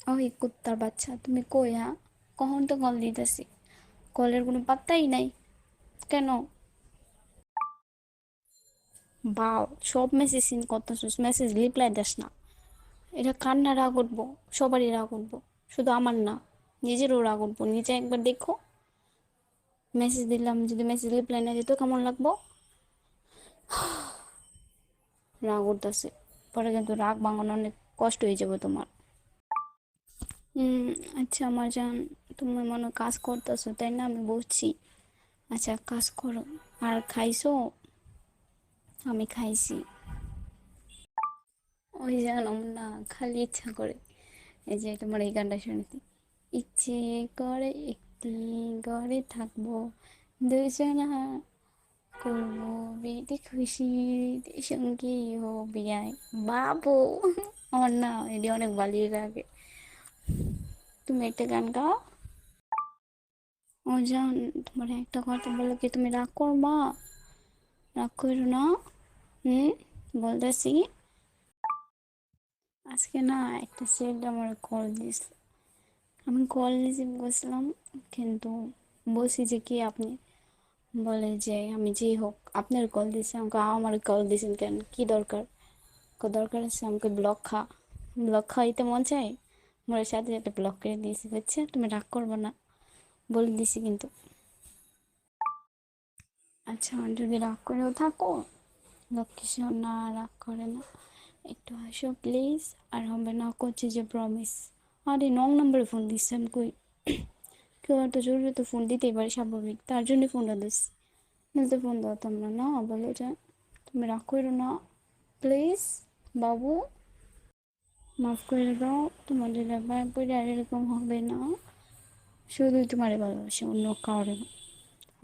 ওই কুত্তার বাচ্চা, তুমি কই? হ্যাঁ, কখন তো কল দিতেছি, কলের কোনো পাত্তাই নাই কেন? বাও, সব মেসেজ সিন করতেছিস, মেসেজ রিপ্লাই দেস না। এটা কার না রাগ উঠবো? সবারই রাগ উঠবো, শুধু আমার না, নিজেরও রাগ উঠবো। নিজে একবার দেখো, মেসেজ দিলাম যদি মেসেজ রিপ্লাই না দিত কেমন লাগবো? রাগ উঠতেছে, পরে কিন্তু রাগ ভাঙানো অনেক কষ্ট হয়ে যাবে তোমার। হুম। আচ্ছা আমার জান, তুমি মনে হয় কাজ করতেছো তাই না, আমি বুঝছি। আচ্ছা কাজ করো। আর খাইছো? আমি খাইছি। ওই জানো না, খালি ইচ্ছা করে এই যে তোমার এই গানটা শুনতে, ইচ্ছে করে একটি ঘরে থাকবো দুজনা, করবো বেটি খুশি, সঙ্গী হবি আয় বাবু। আমার না এটি অনেক ভালোই লাগে। তুমি একটা গান গাও। ও জান, তোমার একটা কথা বলো কি, তুমি রাগ করবা? রাগ করো না। হুম, বলতেছি। আজকে না একটা ছেলে আমার কল দিস, আমি কল রিসিভ করছিলাম, কিন্তু বলছি যে কি আপনি, বলে যে আমি যেই হোক আপনার কল দিছি। আমাকে আমার কল দিছেন কেন, কি দরকার? দরকার আছে আমাকে ব্লক খা, ব্লক খাইতে মন চাই, মোর সাথে সাথে ব্লক করে দিয়েছি, বুঝছে? তুমি রাগ করবো না, বলে দিছি কিন্তু। আচ্ছা যদি রাগ করেও থাকো, লক্ষ্মী সোনা রাগ করে না, একটু হাসো প্লিজ। আর হবে না করছি যে প্রমিস। আরে নং নাম্বারে ফোন দিচ্ছেন কই? কেউ একটা জরুরি তো ফোন দিতেই পারে, স্বাভাবিক, তার জন্য ফোনটা দিচ্ছি, নিতে ফোন দাও না। না বলো যে তুমি রাগ করো না প্লিজ বাবু, মাফ করে দাও, তোমাদের ব্যাপার পরে আর এরকম হবে না। শুধুই তোমারে ভালোবাসি, অন্য কাউরে না।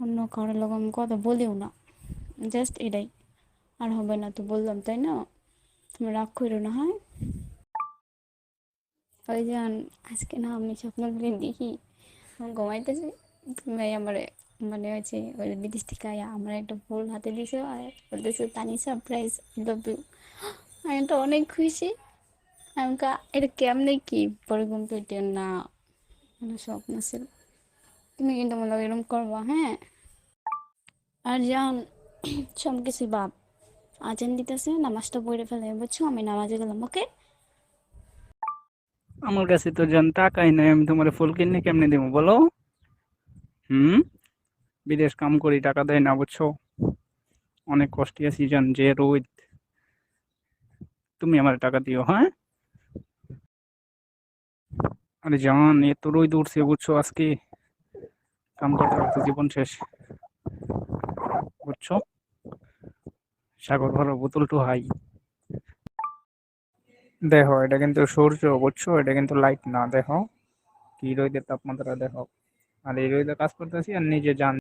অন্য কারোর লোক আমি কথা বলিও না, জাস্ট এটাই। আর হবে না তো বললাম তাই না, তুমি রাগ করো না, হ্যাঁ? ওই যে আজকে না আমি স্বপ্নগুলি দেখি, আমি ঘুমাইতেছি, তুমি আমার মানে হচ্ছে ওই বিদেশ থেকে আয়া আমার একটা ফুল হাতে দিছে আর বলতেছে তানি সারপ্রাইজ, লাভ ইউ। আমি তো অনেক খুশি। আমি এটা কেমনে কি পরে ঘুম পেটে না, মানে স্বপ্ন ছিল। তুমি কিন্তু মনে হয় এরকম করবা, হ্যাঁ? আর যান, সব কিছু বাপ, আজান দিতেছে, নামাজটা পড়ে ফেলে, বুঝছো? আমি নামাজে গেলাম, ওকে? আমার কাছে তো জান টাকাই নাই, আমি তোমার ফুল কিনে কেমনে দেবো বলো? হুম। বিদেশ কাম করি, টাকা দেয় না বুঝছো? অনেক কষ্টে আছি জান, যে রোদ। তুমি আমার টাকা দিও, হ্যাঁ? আরে জান, এত রোদ উঠছে বুঝছো আজকে, কাম করতে করতে জীবন শেষ, বুঝছো? সাগর ভরা বোতল টু হাই। দেখো এটা কিন্তু সূর্য, বুঝছো? এটা কিন্তু লাইট না, দেখো কি রোদের তাপমাত্রা দেখো। আর এই রোদে কাজ করতেছি আর নিজে জান